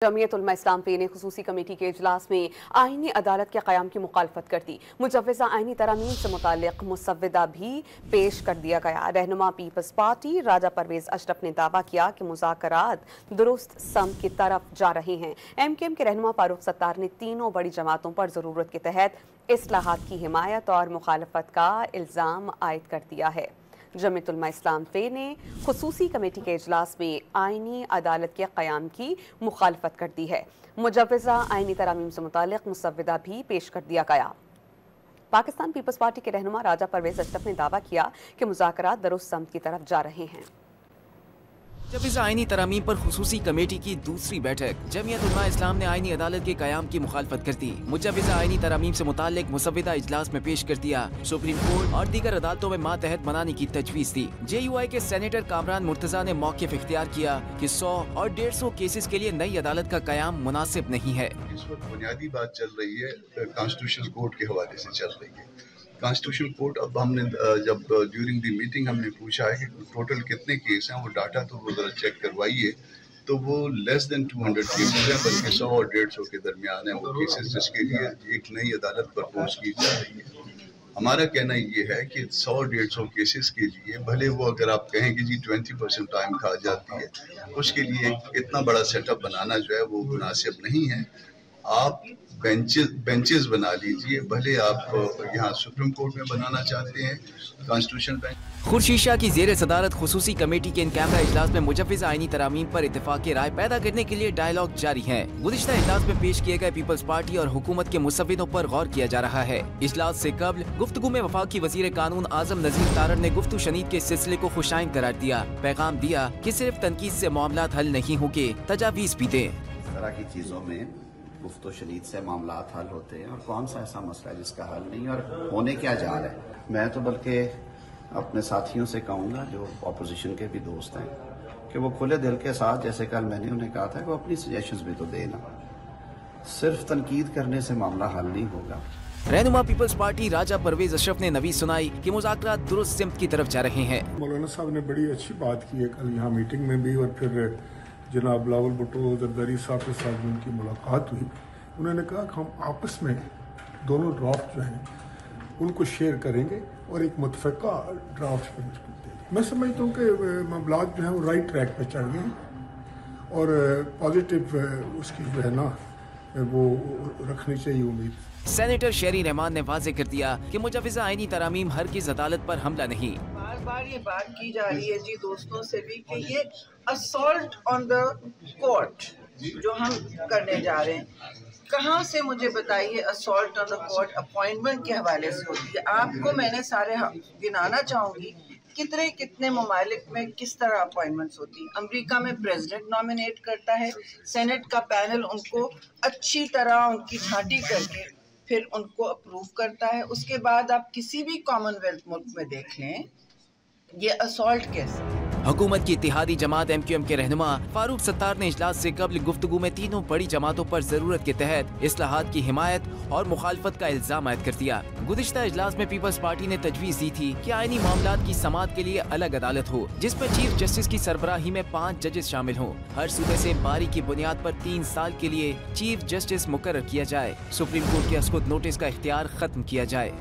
जमीयत उलमा इस्लाम पे ने खुसूसी कमेटी के इजलास में आईनी अदालत के क़याम की मुखालफत कर दी। मुजव्वज़ा आईनी तरामीम से मुताल्लिक़ मुसव्विदा भी पेश कर दिया गया। रहनुमा पीपल्स पार्टी राजा परवेज़ अशरफ ने दावा किया कि मुज़ाकरात दुरुस्त समत की तरफ जा रहे हैं। MKM के रहनुमा फारूक सत्तार ने तीनों बड़ी जमातों पर ज़रूरत के तहत इस्लाहात की हिमायत और मुखालफत का इल्ज़ाम आयद कर दिया है। जमीयत उलमा इस्लाम पे ने खुसूसी कमेटी के इजलास में आईनी अदालत के क़याम की मुखालफत कर दी है। मुजव्वज़ा आईनी तरामीम से मुताल्लिक़ मुसव्विदा भी पेश कर दिया गया। पाकिस्तान पीपल्स पार्टी के रहनुमा राजा परवेज़ अशरफ ने दावा किया कि मुज़ाकरात दुरुस्त समत की तरफ जा रहे हैं। जब इस आईनी तरामीम पर खुसूसी कमेटी की दूसरी बैठक, जमीयत उलमा इस्लाम ने आईनी अदालत के क़याम की मुखालफत कर दी। मुजव्वज़ा आईनी तरामीम से मुताल्लिक़ मुसव्विदा इजलास में पेश कर दिया। सुप्रीम कोर्ट और दीगर अदालतों में मातहत मनाने की तजवीज़ दी। JUI के सेनेटर कामरान मुर्तज़ा ने मौक़िफ़ इख्तियार किया कि 100 और 150 केसेस के लिए नई अदालत का क़याम मुनासिब नहीं है। इस वक्त बुनियादी बात चल रही है कॉन्स्टिट्यूशनल कोर्ट के हवाले से चल रही है। कॉन्स्टिट्यूशनल कोर्ट, अब हमने जब ड्यूरिंग द मीटिंग हमने पूछा है कि टोटल कितने केस हैं, वो डाटा तो वो ज़रा चेक करवाइए, तो वो लेस देन 200 केसेस हैं, बल्कि 100 और 150 के दरमियान है वो केसेस जिसके लिए एक नई अदालत प्रपोज की जा रही है। हमारा कहना ये है कि 100 और 150 केसेस के लिए भले वो अगर आप कहें कि जी 20% टाइम खा जाती है, उसके लिए इतना बड़ा सेटअप बनाना जो है वो मुनासिब नहीं है। आप बेंचेस बना लीजिए, भले आप यहाँ सुप्रीम कोर्ट में बनाना चाहते हैं कॉन्स्टिट्यूशन बेंच। खुर्शीशा की ज़ेर सदारत खुसूसी कमेटी के इन कैमरा इजलास में मुजव्वज़ा आईनी तरामीम पर इत्तेफाक राय पैदा करने के लिए डायलॉग जारी है। गुज़िश्ता इजलास में पेश किए गए पीपल्स पार्टी और हुकूमत के मुसव्विदों पर गौर किया जा रहा है। इजलास से कबल गुफ्तगू में वफाकी वज़ीर कानून आज़म नज़ीर तारड़ ने गुफ्तगू शनीद के सिलसिले को खुशाइन करार दिया। पैगाम दिया कि सिर्फ तनकीद से मामलात हल नहीं होंगे, तजावीज़ भी दें। इस तरह की चीज़ों में गुफ्तो शनीद से मामलात हल होते हैं, और कौन सा ऐसा मसला है जिसका हल नहीं, और होने क्या जा रहा है। मैं तो बल्कि अपने साथियों से कहूँगा जो अपोजिशन के भी दोस्त हैं कि वो खुले दिल के साथ, जैसे कल मैंने उन्हें कहा था, कि वो अपनी सजेशंस भी तो देना। सिर्फ तनकीद करने से मामला हल नहीं होगा। रहनुमा पीपल्स पार्टी राजा परवेज अशरफ ने नवीज सुनाई कि मुज़ाकरात दुरुस्त सिमत की तरफ जा रहे हैं। मौलाना साहब ने बड़ी अच्छी बात की है कल यहाँ मीटिंग में भी, और फिर जनाब बिलावल भुट्टो जरदारी साहब के साथ भी उनकी मुलाकात हुई। उन्होंने कहा कि हम आपस में दोनों ड्राफ्ट जो हैं उनको शेयर करेंगे और एक मुतफ़क़ा ड्राफ्ट पर देंगे। मैं समझता हूँ कि मामलात जो हैं वो राइट ट्रैक पर चढ़ गए हैं और पॉजिटिव उसकी जो है ना वो रखनी चाहिए उम्मीद। सेनेटर शेरी रहमान ने वाज़ेह कर दिया कि मुजव्वज़ा आईनी तरामीम हरगिज़ अदालत पर हमला नहीं। बार बार ये बात की जा रही है जी दोस्तों से भी कि ये असॉल्ट ऑन द कोर्ट जो हम करने जा रहे हैं, कहाँ से मुझे बताइए assault on the court appointment के हवाले से होती है। आपको मैंने सारे गिनाना चाहूँगी कितने कितने ममालिक में किस तरह अपॉइंटमेंट्स होती है। अमेरिका में प्रेसिडेंट नॉमिनेट करता है, सेनेट का पैनल उनको अच्छी तरह उनकी छांटी करके फिर उनको अप्रूव करता है। उसके बाद आप किसी भी कॉमनवेल्थ मुल्क में देख लें, ये असॉल्ट कैसे। हुकूमत की इत्तेहादी जमात MQM के रहनुमा फारूक सत्तार ने इजलास से कबल गुफ्तगू में तीनों बड़ी जमातों पर जरूरत के तहत इस्लाहात की हिमायत और मुखालफत का इल्जाम आयद कर दिया। गुज़िश्ता इजलास में पीपल्स पार्टी ने तजवीज़ दी थी कि आईनी मामलात की समाअत के लिए अलग अदालत हो, जिसमें चीफ जस्टिस की सरबराही में 5 जजेस शामिल हों। हर सूबे से बारी की बुनियाद पर 3 साल के लिए चीफ जस्टिस मुकर्रर किया जाए। सुप्रीम कोर्ट के अस्कुद नोटिस का इख्तियार खत्म किया जाए।